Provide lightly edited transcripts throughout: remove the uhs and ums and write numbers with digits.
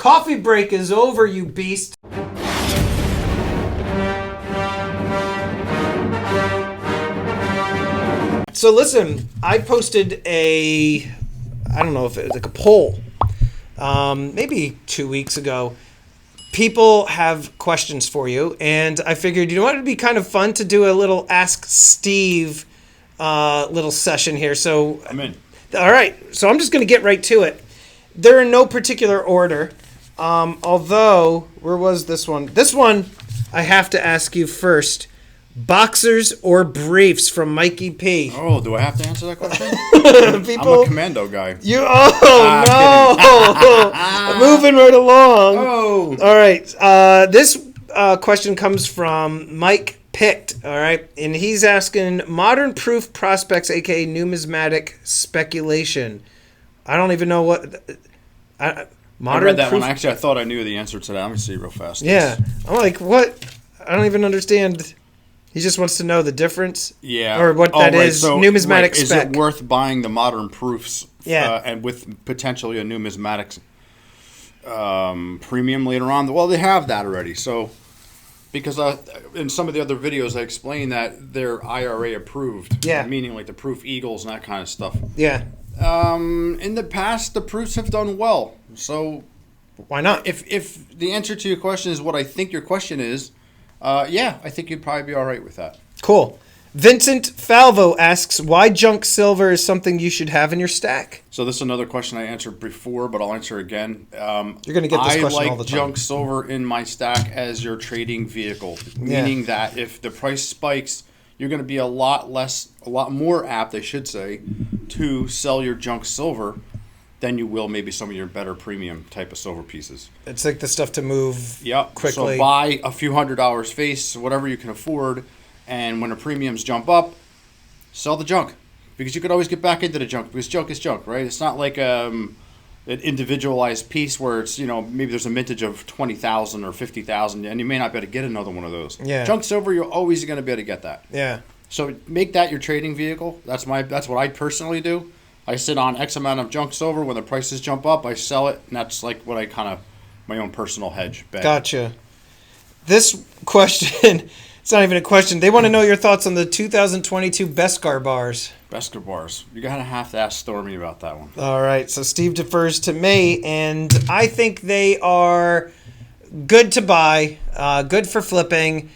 Coffee break is over, you beast. So listen, I posted I don't know if it was like a poll, maybe 2 weeks ago. People have questions for you, and I figured, you know what, it'd be kind of fun to do a little Ask Steve little session here. So I'm in. All right, so I'm just going to get right to it. They're in no particular order, although, where was this one? This one, I have to ask you first. Boxers or briefs from Mikey P. Oh, do I have to answer that question? People, I'm a commando guy. No! Moving right along. Oh. All right, this question comes from Mike Picked, all right? And he's asking, modern proof prospects, a.k.a. numismatic speculation. I don't even know what... Modern I read that proof? One. Actually, I thought I knew the answer to that. Let me see real fast. Yeah. I'm like, what? I don't even understand. He just wants to know the difference. Yeah. Or what that is. So, numismatic spec. Is it worth buying the modern proofs? Yeah. And with potentially a numismatics premium later on? Well, they have that already. So, because in some of the other videos, I explained that they're IRA approved. Yeah. Meaning like the proof eagles and that kind of stuff. Yeah. In the past, the proofs have done well. So, why not? If the answer to your question is what I think your question is, yeah, I think you'd probably be all right with that. Cool. Vincent Falvo asks, why junk silver is something you should have in your stack? So this is another question I answered before, but I'll answer again. You're going to get this question all the time. I like junk silver in my stack as your trading vehicle, meaning that if the price spikes, you're going to be a lot more apt, I should say, to sell your junk silver than you will maybe some of your better premium type of silver pieces. It's like the stuff to move quickly. So buy a few $100 face, whatever you can afford, and when the premiums jump up, sell the junk. Because you could always get back into the junk, because junk is junk, right? It's not like an individualized piece where it's, maybe there's a mintage of 20,000 or 50,000, and you may not be able to get another one of those. Yeah. Junk silver, you're always going to be able to get that. Yeah. So make that your trading vehicle. That's what I personally do. I sit on X amount of junk silver. When the prices jump up, I sell it, and that's like what I kind of, my own personal hedge bet. Gotcha. This question, it's not even a question. They want to know your thoughts on the 2022 Beskar bars. Beskar bars. You're going to have to ask Stormy about that one. All right, so Steve defers to me, and I think they are good to buy, good for flipping.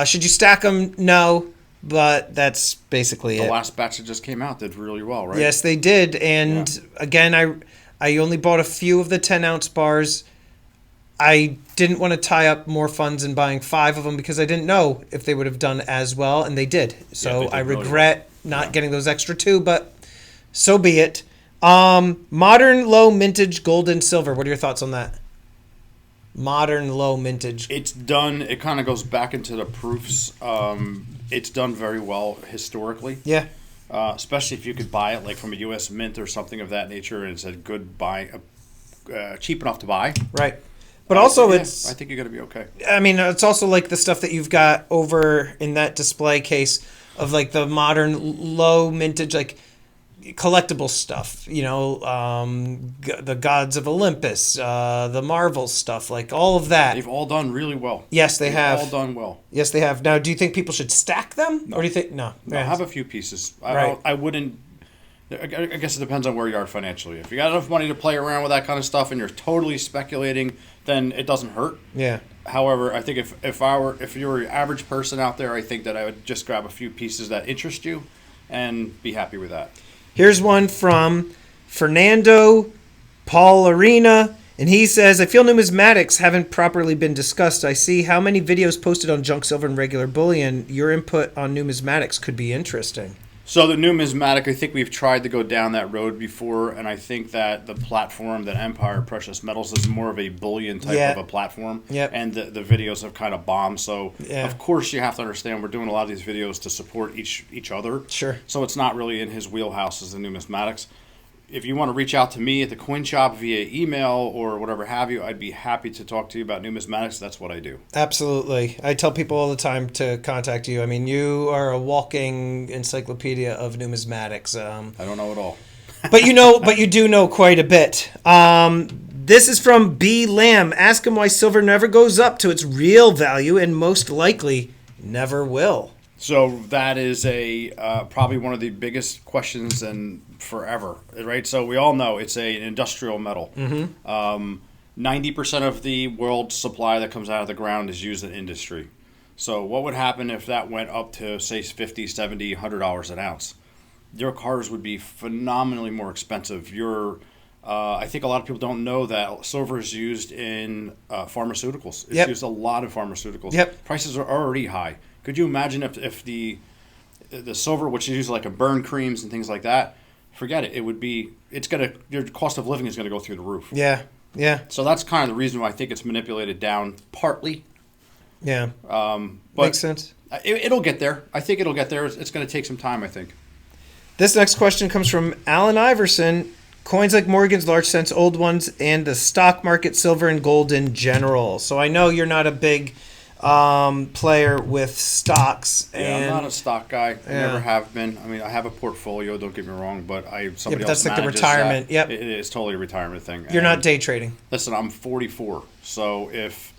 Should you stack them? No. But that's basically it. The last batch that just came out did really well, right? Yes, they did. And again, I only bought a few of the 10-ounce bars. I didn't want to tie up more funds in buying 5 of them because I didn't know if they would have done as well, and they did. So they did I regret really well. not getting those extra 2, but so be it. Modern low mintage gold and silver. What are your thoughts on that? Modern low mintage. It's done. It kind of goes back into the proofs. It's done very well historically. Yeah. Especially if you could buy it like from a U.S. Mint or something of that nature, and it's a good buy, cheap enough to buy. Right. But also it's... I think you're going to be okay. I mean, it's also like the stuff that you've got over in that display case of like the modern low mintage, like collectible stuff, the Gods of Olympus, the Marvel stuff, like all of that. They've all done really well. Yes, they have. All done well. Yes, they have. Now, do you think people should stack them? No. Or do you think... No. I have a few pieces. Right. I wouldn't... I guess it depends on where you are financially. If you got enough money to play around with that kind of stuff and you're totally speculating, then it doesn't hurt. Yeah. However, I think if you were an average person out there, I think that I would just grab a few pieces that interest you and be happy with that. Here's one from Fernando Paularina, and he says, I feel numismatics haven't properly been discussed. I see how many videos posted on junk silver and regular bullion. Your input on numismatics could be interesting. So the numismatic, I think we've tried to go down that road before, and I think that the platform that Empire Precious Metals is more of a bullion type of a platform, and the videos have kind of bombed. So of course you have to understand we're doing a lot of these videos to support each other. Sure. So it's not really in his wheelhouse as the numismatics. If you want to reach out to me at the Coin Shop via email or whatever have you, I'd be happy to talk to you about numismatics. That's what I do. Absolutely. I tell people all the time to contact you. I mean, you are a walking encyclopedia of numismatics. I don't know it all. but you do know quite a bit. This is from B. Lamb. Ask him why silver never goes up to its real value and most likely never will. So that is probably one of the biggest questions in forever, right? So we all know it's an industrial metal. 90% of the world's supply that comes out of the ground is used in industry. So what would happen if that went up to, say, $50, $70, $100 an ounce? Your cars would be phenomenally more expensive. I think a lot of people don't know that silver is used in pharmaceuticals. It's used a lot in pharmaceuticals. Prices are already high. Could you imagine if the silver, which is used like in burn creams and things like that, forget it. Your cost of living is going to go through the roof. Yeah. So that's kind of the reason why I think it's manipulated down partly. Yeah. But makes sense. It'll get there. I think it'll get there. It's going to take some time, I think. This next question comes from Alan Iverson. Coins like Morgan's, large cents, old ones, and the stock market, silver and gold in general. So I know you're not a big player with stocks. I'm not a stock guy. I never have been. I mean, I have a portfolio, don't get me wrong, but somebody else that's like the manages retirement. that. Yep. It is totally a retirement thing. You're not day trading. Listen, I'm 44. So if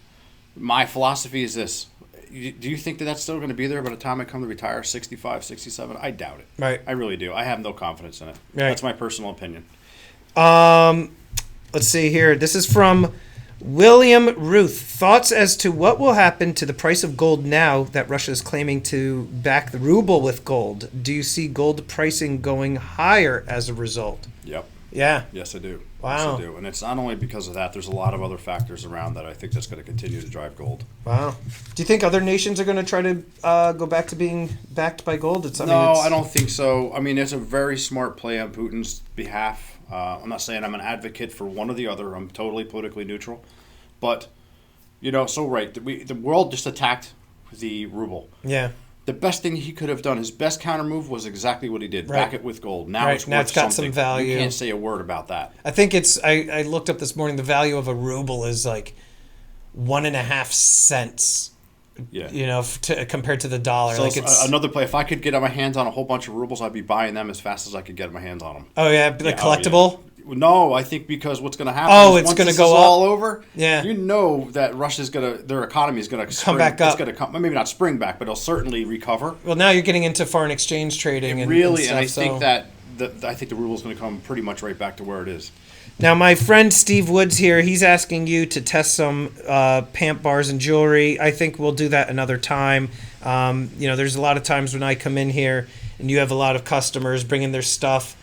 my philosophy is this, do you think that that's still going to be there by the time I come to retire, 65, 67? I doubt it. Right. I really do. I have no confidence in it. Right. That's my personal opinion. Let's see here. This is from William Ruth. Thoughts as to what will happen to the price of gold now that Russia is claiming to back the ruble with gold? Do you see gold pricing going higher as a result? Yep. Yeah. Yes, I do. Wow. Yes, I do. And it's not only because of that. There's a lot of other factors around that I think that's going to continue to drive gold. Wow. Do you think other nations are going to try to go back to being backed by gold? I don't think so. I mean, it's a very smart play on Putin's behalf. I'm not saying I'm an advocate for one or the other. I'm totally politically neutral. But, right. The world just attacked the ruble. Yeah. The best thing he could have done, his best counter move was exactly what he did. Right. Back it with gold. Now it's now worth it's got something. some value. You can't say a word about that. I think I looked up this morning, the value of a ruble is like 1.5 cents. Yeah. Compared to the dollar. So like it's another play. If I could get my hands on a whole bunch of rubles, I'd be buying them as fast as I could get my hands on them. Oh yeah, collectible. No, I think because what's going to happen? It's going to go up, up. All over. Yeah. You know that Russia's their economy is going to come back up. It's going to come, maybe not spring back, but it'll certainly recover. Well, now you're getting into foreign exchange trading and stuff, I think I think the ruble is going to come pretty much right back to where it is. Now, my friend Steve Woods here, he's asking you to test some Pant bars and jewelry. I think we'll do that another time. There's a lot of times when I come in here and you have a lot of customers bringing their stuff.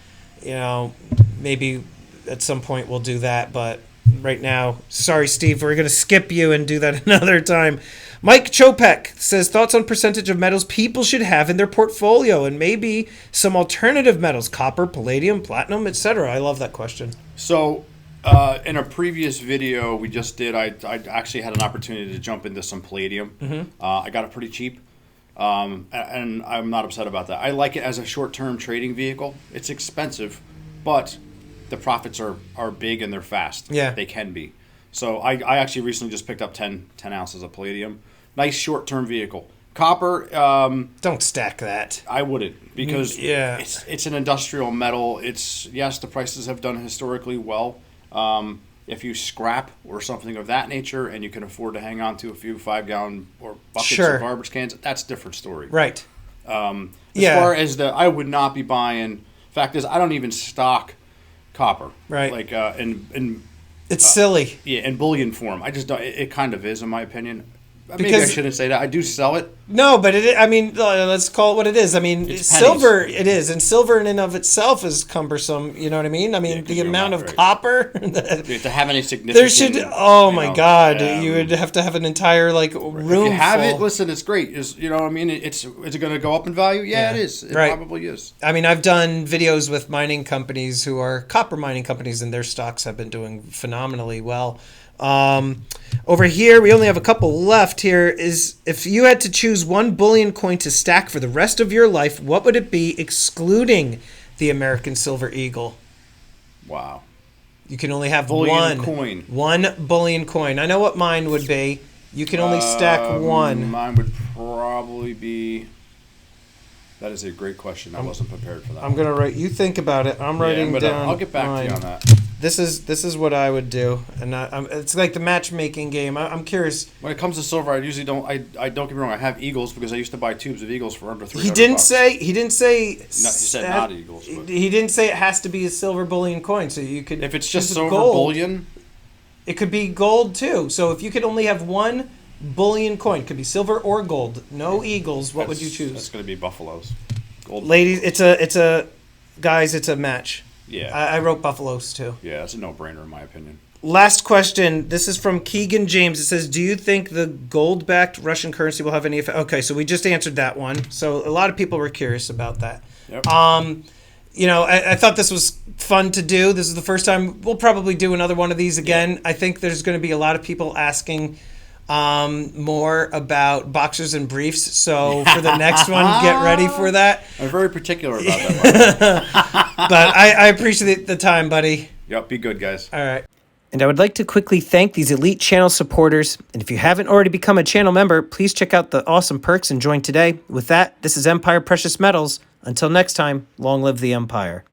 Maybe at some point we'll do that. But right now, sorry, Steve, we're going to skip you and do that another time. Mike Chopek says, thoughts on percentage of metals people should have in their portfolio and maybe some alternative metals, copper, palladium, platinum, etc. I love that question. So in a previous video we just did, I actually had an opportunity to jump into some palladium. Mm-hmm. I got it pretty cheap, and I'm not upset about that. I like it as a short-term trading vehicle. It's expensive, but the profits are big and they're fast. Yeah. They can be. So I actually recently just picked up 10 ounces of palladium. Nice short-term vehicle. Copper. Don't stack that. I wouldn't because it's an industrial metal. The prices have done historically well. If you scrap or something of that nature and you can afford to hang on to a few 5-gallon or buckets of garbage cans, that's a different story. Right. As far as I would not be buying. Fact is, I don't even stock copper. Right. Like it's silly. Yeah, in bullion form. I just don't. It kind of is, in my opinion. Maybe I shouldn't say that. I do sell it. No, but let's call it what it is. I mean, it's silver, it is. And silver in and of itself is cumbersome. You know what I mean? I mean, the amount of copper. To have any significant. There should, my God. You would have to have an entire, room If you have full. it, listen, it's great. Is it going to go up in value? Yeah, it is. It probably is. I mean, I've done videos with mining companies who are copper mining companies, and their stocks have been doing phenomenally well. Over here, we only have a couple left here. Is if you had to choose one bullion coin to stack for the rest of your life, what would it be, excluding the American Silver Eagle? Wow. You can only have bullion coin. One bullion coin. I know what mine would be. You can only stack one. Mine would probably be... That is a great question. I wasn't prepared for that. I'm going to write... You think about it. I'm writing down... I'll get back to you on that. This is what I would do, and it's like the matchmaking game. I'm curious. When it comes to silver, I usually don't. I don't get me wrong. I have Eagles because I used to buy tubes of Eagles for under $300. He didn't say. No, he said not Eagles. But. He didn't say it has to be a silver bullion coin. So you could. If it's just silver gold, bullion, it could be gold too. So if you could only have one bullion coin, it could be silver or gold. No Eagles. What would you choose? That's going to be Buffaloes. Gold. Ladies, it's a guys. It's a match. Yeah. I wrote Buffaloes too. Yeah, it's a no-brainer in my opinion. Last question. This is from Keegan James. It says, do you think the gold-backed Russian currency will have any effect? Okay, so we just answered that one. So a lot of people were curious about that. Yep. I thought this was fun to do. This is the first time. We'll probably do another one of these again. Yeah. I think there's going to be a lot of people asking more about boxers and briefs. So for the next one, get ready for that. I'm very particular about that. But I appreciate the time, buddy. Yep, be good, guys. All right. And I would like to quickly thank these elite channel supporters. And if you haven't already become a channel member, please check out the awesome perks and join today. With that, this is Empire Precious Metals. Until next time, long live the Empire.